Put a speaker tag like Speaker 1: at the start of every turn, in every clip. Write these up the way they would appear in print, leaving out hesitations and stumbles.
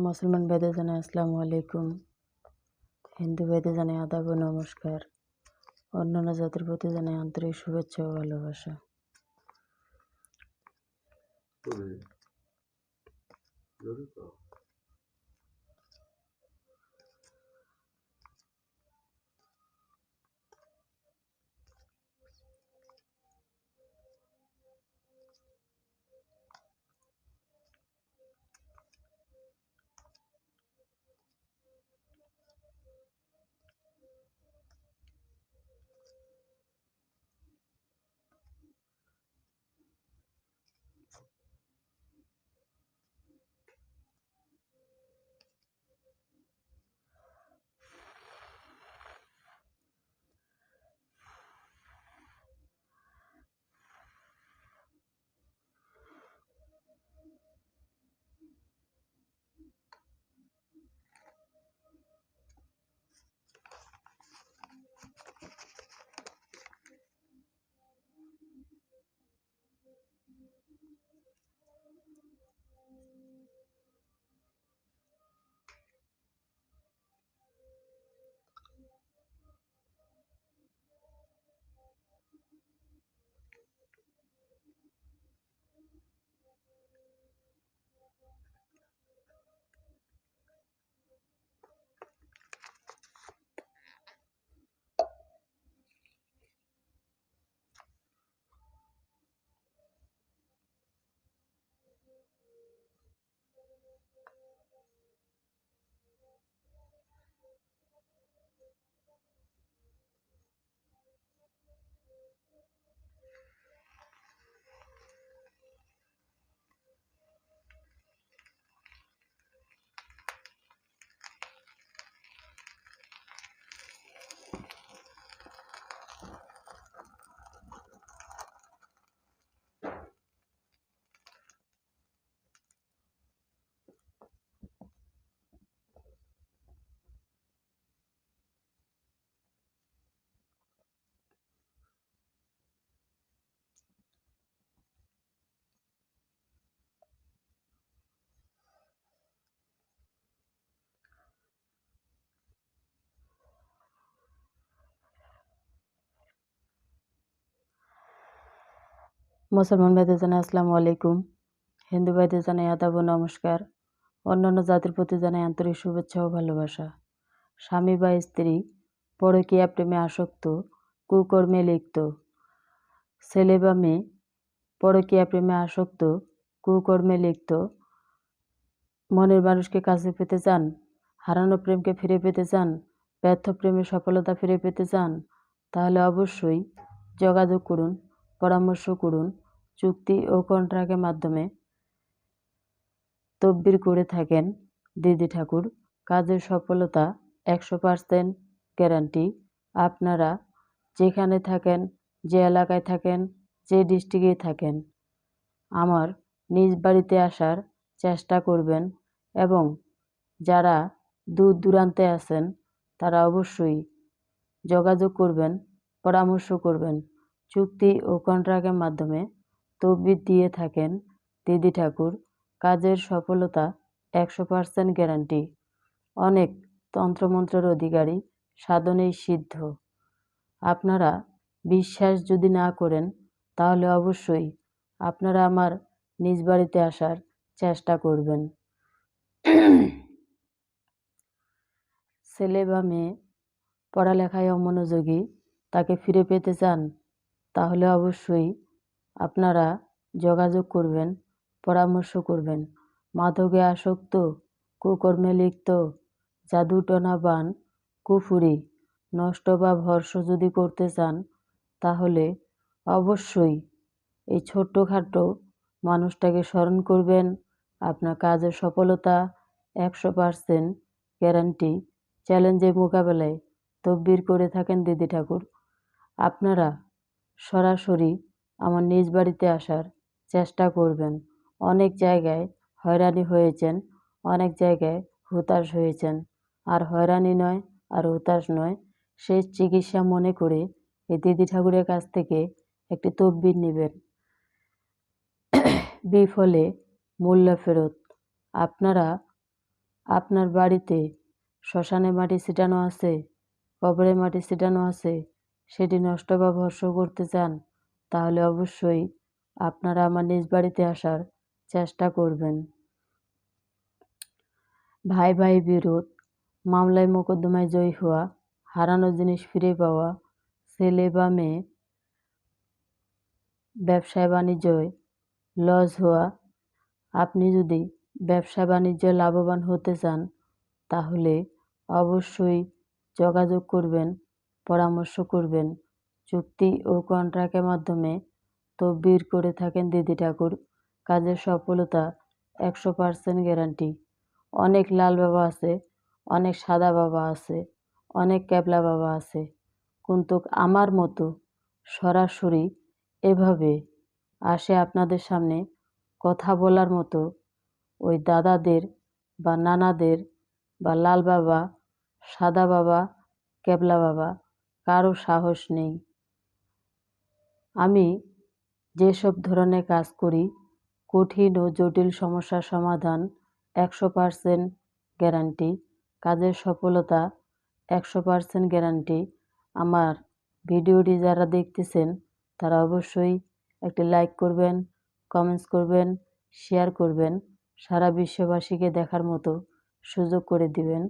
Speaker 1: মুসলমান ভাইদের জানাই আসসালামু আলাইকুম, হিন্দু ভাইদের জানাই আদাব ও নমস্কার, অন্যান্য জাতির প্রতি জানাই আন্তরিক শুভেচ্ছা ও ভালোবাসা। মুসলমান ভাইদের জানাই আসসালামু আলাইকুম, হিন্দু ভাইদের জানাই আদাব ও নমস্কার, অন্যান্য জাতির প্রতি জানাই আন্তরিক শুভেচ্ছা ও ভালোবাসা। স্বামী বা স্ত্রী পরকীয়া প্রেমে আসক্ত, কুকর্মে লিপ্ত। ছেলে বা মেয়ে পরকীয়া প্রেমে আসক্ত, কুকর্মে লিপ্ত। মনের মানুষকে কাছে পেতে চান, হারানো প্রেমকে ফিরে পেতে চান, ব্যর্থ প্রেমে সফলতা ফিরে পেতে চান, তাহলে অবশ্যই যোগাযোগ করুন, পরামর্শ করুন। চুক্তি ও কন্ট্রাক্টের মাধ্যমে তদবির করে থাকেন দিদি ঠাকুর। কাজের সফলতা 100% গ্যারান্টি। আপনারা যেখানে থাকেন, যে এলাকায় থাকেন, যে ডিস্ট্রিক্টে থাকেন, আমার নিজ বাড়িতে আসার চেষ্টা করবেন এবং যারা দূর দূরান্তে আছেন তারা অবশ্যই যোগাযোগ করবেন, পরামর্শ করবেন। চুক্তি ও কন্ট্রাক্টের মাধ্যমে তদবির দিয়ে থাকেন দিদি ঠাকুর। কাজের সফলতা 100% গ্যারান্টি। অনেক তন্ত্রমন্ত্রের অধিকারী, সাধনেই সিদ্ধ। আপনারা বিশ্বাস যদি না করেন তাহলে অবশ্যই আপনারা আমার নিজ বাড়িতে আসার চেষ্টা করবেন। ছেলে বা মেয়ে পড়ালেখায় অমনোযোগী, তাকে ফিরে পেতে চান, তাহলে অবশ্যই আপনারা যোগাযোগ করবেন, পরামর্শ করবেন। মাদকে আসক্ত, কুকর্মে লিপ্ত, জাদুটনা বান, কুফুরি, নষ্ট বা ভর্ষ যদি করতে চান, তাহলে অবশ্যই এই ছোট্টখাটো মানুষটাকে স্মরণ করবেন। আপনার কাজের সফলতা 100% গ্যারান্টি। চ্যালেঞ্জের মোকাবেলায় তদবির করে থাকেন দিদি ঠাকুর। আপনারা সরাসরি আমার নিজ বাড়িতে আসার চেষ্টা করবেন। অনেক জায়গায় হয়রানি হয়েছেন, অনেক জায়গায় হতাশ হয়েছেন। আর হয়রানি নয়, আর হতাশ নয়, সেই চিকিৎসা মনে করে এই দিদি ঠাকুরের কাছ থেকে একটি তদবির নেবেন। বিফলে মূল্য ফেরত। আপনারা আপনার বাড়িতে শ্মশানে মাটি ছিটানো আছে, কবরে মাটি ছিটানো আছে, সেটি নষ্ট বা ভস্ম করতে চান, তাহলে অবশ্যই আপনারা আমার নিজ বাড়িতে আসার চেষ্টা করবেন। ভাই ভাই বিরোধ, মামলায় মোকদ্দমায় জয়ী হওয়া, হারানো জিনিস ফিরে পাওয়া, ছেলে বা মেয়ে ব্যবসায় বাণিজ্যে লস হওয়া। আপনি যদি ব্যবসা বাণিজ্যে লাভবান হতে চান, তাহলে অবশ্যই যোগাযোগ করবেন, পরামর্শ করবেন। চুক্তি ও কন্ট্রাক্টের মাধ্যমে তদবির করে থাকেন দিদি ঠাকুর। কাজের সফলতা 100% গ্যারান্টি। অনেক লাল বাবা আছে, অনেক সাদা বাবা আছে, অনেক ক্যাবলা বাবা আছে, কিন্তু আমার মতো সরাসরি এভাবে আসে আপনাদের সামনে কথা বলার মতো ওই দাদাদের বা নানাদের বা লাল বাবা, সাদা বাবা, ক্যাবলা বাবা কারো সাহস নেই। আমি যেসব ধরনের কাজ করি, কঠিন ও জটিল সমস্যার সমাধান 100% গ্যারান্টি, কাজের সফলতা 100% গ্যারান্টি। আমার ভিডিওটি যারা দেখতেছেন তারা অবশ্যই একটি লাইক করবেন, কমেন্টস করবেন, শেয়ার করবেন, সারা বিশ্ববাসীকে দেখার মতো সুযোগ করে দিবেন।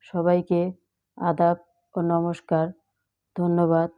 Speaker 1: সবাইকে আদাব ও নমস্কার। ধন্যবাদ।